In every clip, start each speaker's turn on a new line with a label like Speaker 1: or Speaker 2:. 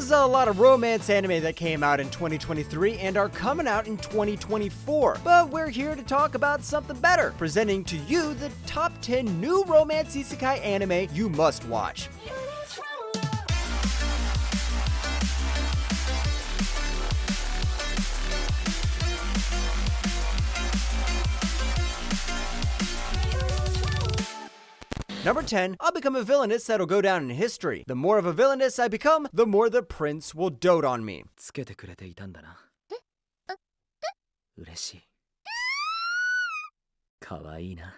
Speaker 1: There's a lot of romance anime that came out in 2023 and are coming out in 2024, but we're here to talk about something better, presenting to you the top 10 new romance isekai anime you must watch. Number 10, I'll become a villainess that'll go down in history. The more of a villainess I become, the more the prince will dote on me.
Speaker 2: つけてくれていたんだな。嬉しい。かわいいな。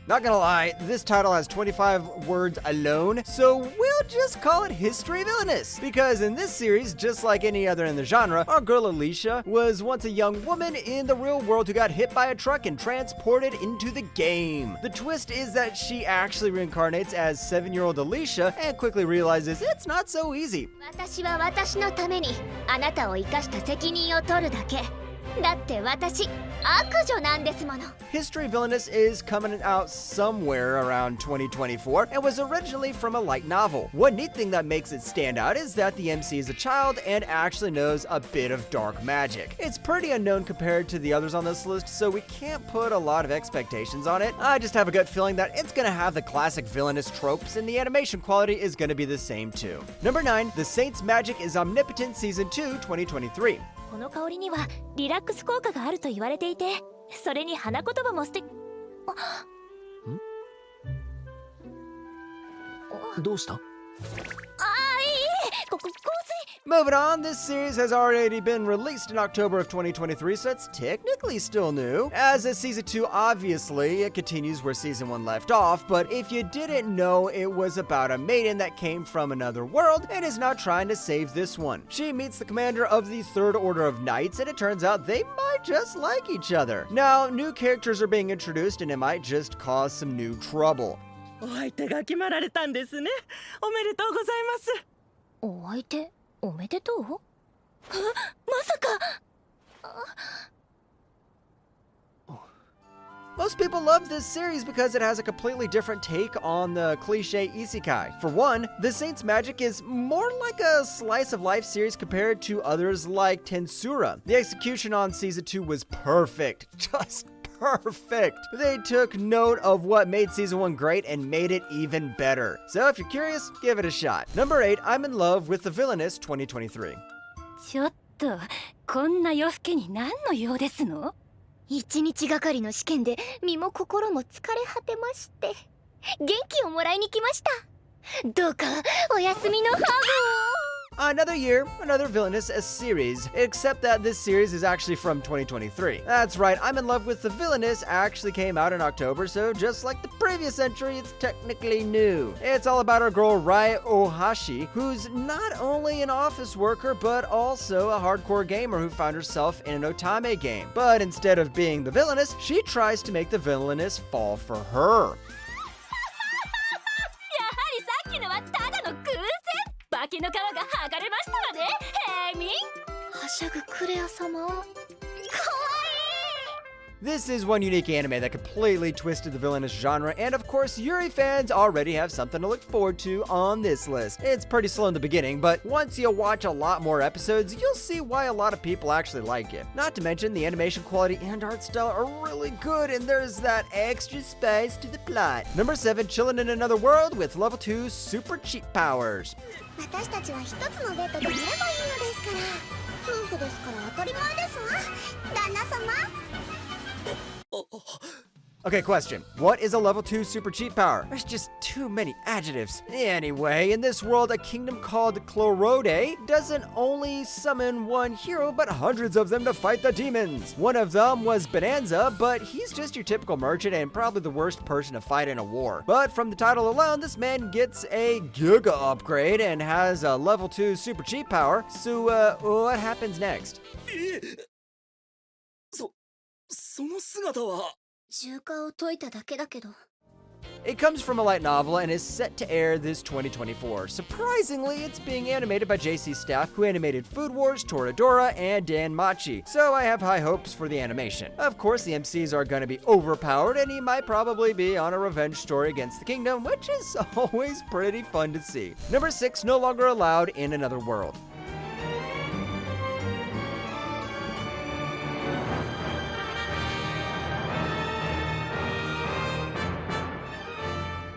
Speaker 1: Not gonna lie, this title has 25 words alone, so we'll just call it History Villainous. Because in this series, just like any other in the genre, our girl Alicia was once a young woman in the real world who got hit by a truck and transported into the game. The twist is that she actually reincarnates as 7-year-old Alicia and quickly realizes it's not so easy.
Speaker 3: 私は私のためにあなたを生かした責任を取るだけ。だって私、悪女なんですもの。
Speaker 1: History Villainous is coming out somewhere around 2024 and was originally from a light novel. One neat thing that makes it stand out is that the MC is a child and actually knows a bit of dark magic. It's pretty unknown compared to the others on this list, so we can't put a lot of expectations on it. I just have a gut feeling that it's gonna have the classic villainous tropes and the animation quality is gonna be the same too. Number 9, The Saint's Magic is Omnipotent Season 2 2023.
Speaker 3: この香りにはリラックス効果があると言われていて、それに花言葉も素敵。
Speaker 2: どうした？
Speaker 1: Moving on, this series has already been released in October of 2023, so it's technically still new. As a Season 2, obviously, it continues where Season 1 left off, but if you didn't know, it was about a maiden that came from another world and is now trying to save this one. She meets the commander of the Third Order of Knights, and it turns out they might just like each other. Now, new characters are being introduced, and it might just cause some new trouble.
Speaker 4: お相手が決まられたんですね。おめでとうございます。
Speaker 3: お相手、おめでとう？まさか。
Speaker 1: Most people love this series because it has a completely different take on the cliche isekai. For one, The Saint's Magic is more like a slice of life series compared to others like Tensura. The execution on Season 2 was perfect. Just perfect. They took note of what made Season 1 great and made it even better. So if you're curious, give it a shot. Number 8, I'm in love with the Villainous 2023.
Speaker 3: ちょっと、こんな夜更けに何の用ですの？一日がかりの試験で身も心も疲れ果てまして、元気をもらいに来ました。どうかお休みのハグを。
Speaker 1: Another year, another villainous series, except that this series is actually from 2023. That's right, I'm in love with the Villainous actually came out in October, so just like the previous entry, it's technically new. It's all about our girl Rai Ohashi, who's not only an office worker, but also a hardcore gamer who found herself in an otame game. But instead of being the Villainous, she tries to make the Villainous fall for her.
Speaker 3: やはりさっきのはただの偶然。化けの皮が剥がれましたわね、ヘイミン。はしゃぐクレア様。かわいい。
Speaker 1: This is one unique anime that completely twisted the villainous genre, and of course, Yuri fans already have something to look forward to on this list. It's pretty slow in the beginning, but once you watch a lot more episodes, you'll see why a lot of people actually like it. Not to mention, the animation quality and art style are really good, and there's that extra spice to the plot. Number 7, chillin' in another world with level 2 super cheap powers.
Speaker 3: 私たちは一つのベッドで寝ればいいのですから。夫婦ですから当たり前ですわ、旦那様。
Speaker 1: Okay, question. What is a level 2 super cheat power? There's just too many adjectives. Anyway, in this world, a kingdom called Chlorode doesn't only summon one hero, but hundreds of them to fight the demons. One of them was Bonanza, but he's just your typical merchant and probably the worst person to fight in a war. But from the title alone, this man gets a Giga upgrade and has a level 2 super cheat power. So, what happens next?
Speaker 4: その姿は。
Speaker 3: 習慣を解いただけだけど。
Speaker 1: It comes from a light novel and is set to air this 2024. Surprisingly, it's being animated by JC Staff, who animated Food Wars, Toradora, and Dan Machi, so I have high hopes for the animation. Of course, the MCs are going to be overpowered, and he might probably be on a revenge story against the kingdom, which is always pretty fun to see. Number 6, no longer allowed in another world.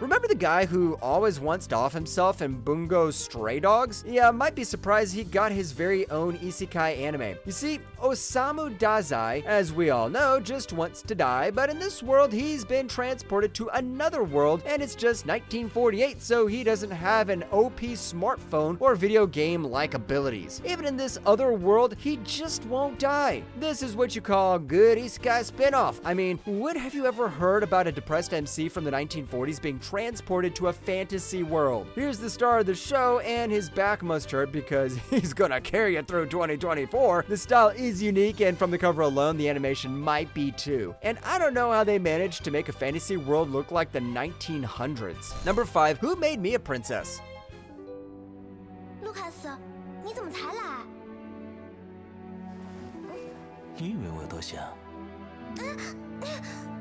Speaker 1: Remember the guy who always wants to off himself in Bungo's Stray Dogs? Yeah, might be surprised he got his very own isekai anime. You see, Osamu Dazai, as we all know, just wants to die, but in this world he's been transported to another world and it's just 1948, so he doesn't have an OP smartphone or video game-like abilities. Even in this other world, he just won't die. This is what you call good isekai spin-off. I mean, when have you ever heard about a depressed MC from the 1940s being transported to a fantasy world? Here's the star of the show, and his back must hurt because he's gonna carry it through 2024. The style is unique, and from the cover alone, the animation might be too. And I don't know how they managed to make a fantasy world look like the 1900s. Number 5, Who Made Me a Princess?
Speaker 3: Lucas, 你怎么才来？
Speaker 2: 你以为我多想？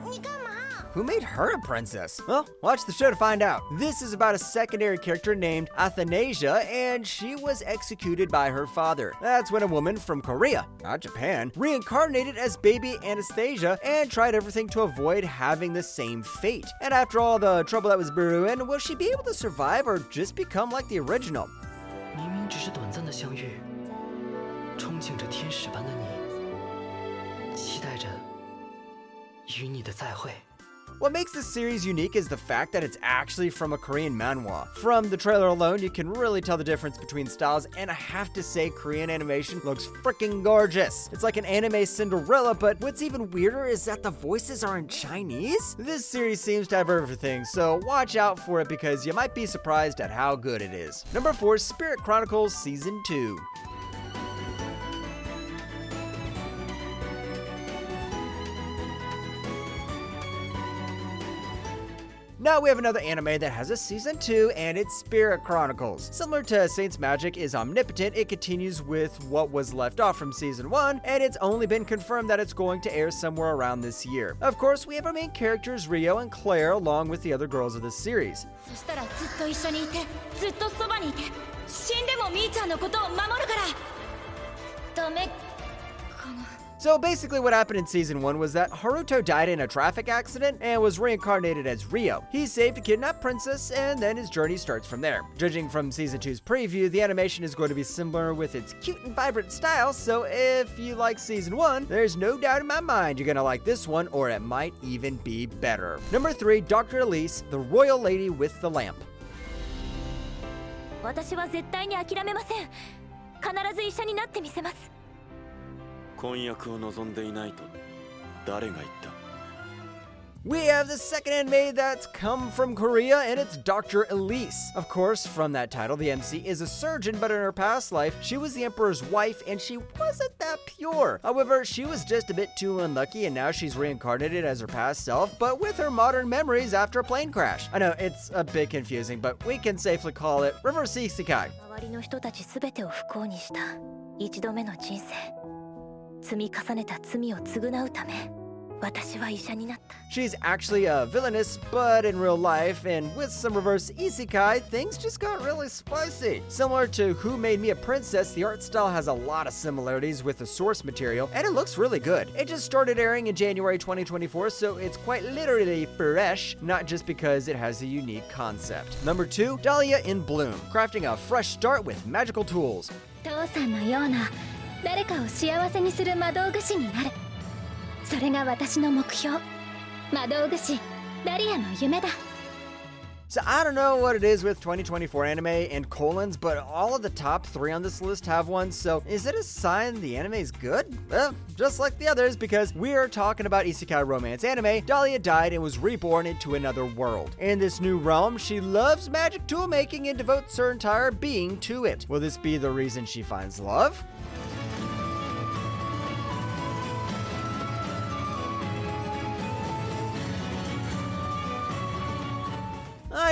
Speaker 3: 你干嘛？
Speaker 1: Who made her a princess? Well, watch the show to find out. This is about a secondary character named Athanasia, and she was executed by her father. That's when a woman from Korea, not Japan, reincarnated as baby Anastasia and tried everything to avoid having the same fate. And after all the trouble that was brewing, will she be able to survive or just become like the original?
Speaker 2: 明明只是短暂的相遇，憧憬着天使般的你，期待着与你的再会。
Speaker 1: What makes this series unique is the fact that it's actually from a Korean manhwa. From the trailer alone, you can really tell the difference between styles, and I have to say Korean animation looks freaking gorgeous. It's like an anime Cinderella, but what's even weirder is that the voices are in Chinese? This series seems to have everything, so watch out for it because you might be surprised at how good it is. Number 4, Spirit Chronicles Season 2. Now we have another anime that has a season 2, and it's Spirit Chronicles. Similar to Saint's Magic is Omnipotent, it continues with what was left off from season 1, and it's only been confirmed that it's going to air somewhere around this year. Of course, we have our main characters Rio and Claire along with the other girls of the series.
Speaker 3: そしたらずっと一緒にいて、ずっとそばにいて、死んでもみーちゃんのことを守るから。ダメかな。
Speaker 1: So basically what happened in season 1 was that Haruto died in a traffic accident and was reincarnated as Rio. He saved a kidnapped princess, and then his journey starts from there. Judging from season 2's preview, the animation is going to be similar with its cute and vibrant style, so if you like season 1, there's no doubt in my mind you're gonna like this one, or it might even be better. Number 3, Dr. Elise, the Royal Lady with the Lamp.
Speaker 3: 私は絶対に諦めません。必ず医者になってみせます。
Speaker 5: 婚約を望んでいないと誰が言った？
Speaker 1: We have the second anime that's come from Korea, and it's Dr. Elise. Of course, from that title, the MC is a surgeon, but in her past life, she was the Emperor's wife, and she wasn't that pure. However, she was just a bit too unlucky, and now she's reincarnated as her past self, but with her modern memories after a plane crash. I know, it's a bit confusing, but we can safely call it Reverse Isekai.
Speaker 3: 周りの人たちすべてを不幸にした一度目の人生。 積み重ねた罪を償うため私は医者になった
Speaker 1: She's actually a villainess, but in real life, and with some reverse isekai, things just got really spicy. Similar to Who Made Me a Princess, the art style has a lot of similarities with the source material, and it looks really good. It just started airing in January 2024, so it's quite literally fresh, not just because it has a unique concept. Number 2, Dahlia in Bloom, crafting a fresh start with magical tools.
Speaker 3: 父さんのような誰かを幸せにする魔導具師になるそれが私の目標魔導具師ダリアの夢だ
Speaker 1: So I don't know what it is with 2024 anime and colons, but all of the top 3 on this list have one, so is it a sign the anime is good? Well, just like the others, because we are talking about isekai romance anime. Dahlia died and was reborn into another world. In this new realm, she loves magic tool making and devotes her entire being to it. Will this be the reason she finds love?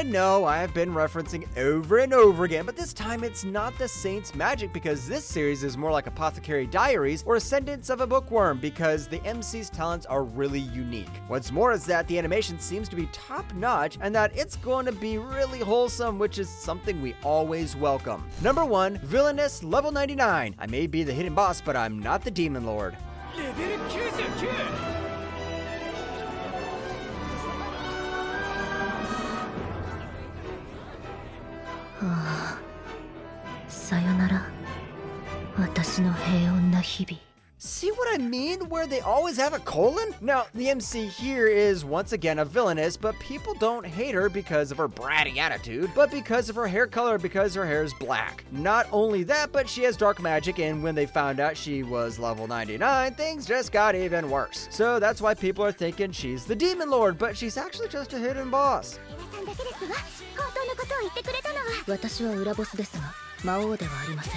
Speaker 1: I know I have been referencing over and over again, but this time it's not the Saint's Magic because this series is more like Apothecary Diaries or Ascendance of a Bookworm because the MC's talents are really unique. What's more is that the animation seems to be top-notch and that it's going to be really wholesome, which is something we always welcome. Number 1, Villainous Level 99. I may be the hidden boss, but I'm not the Demon Lord.
Speaker 3: Ah, さよなら、私の平穏な日々。
Speaker 1: See what I mean? Where they always have a colon? Now, the MC here is once again a villainess, but people don't hate her because of her bratty attitude, but because of her hair color, because her hair is black. Not only that, but she has dark magic, and when they found out she was level 99, things just got even worse. So that's why people are thinking she's the Demon Lord, but she's actually just a hidden boss.
Speaker 3: 皆さんだけですわ。本当のことを言ってくれたのは。私は裏ボスですが、魔王ではありません。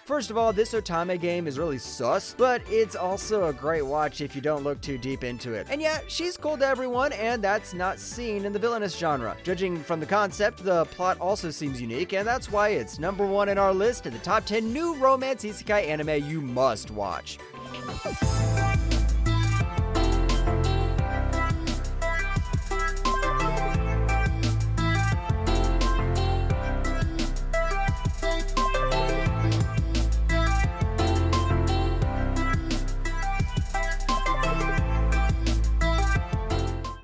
Speaker 1: First of all, this Otame game is really sus, but it's also a great watch if you don't look too deep into it. And yeah, she's cool to everyone, and that's not seen in the villainous genre. Judging from the concept, the plot also seems unique, and that's why it's number 1 in our list of the top 10 new romance isekai anime you must watch.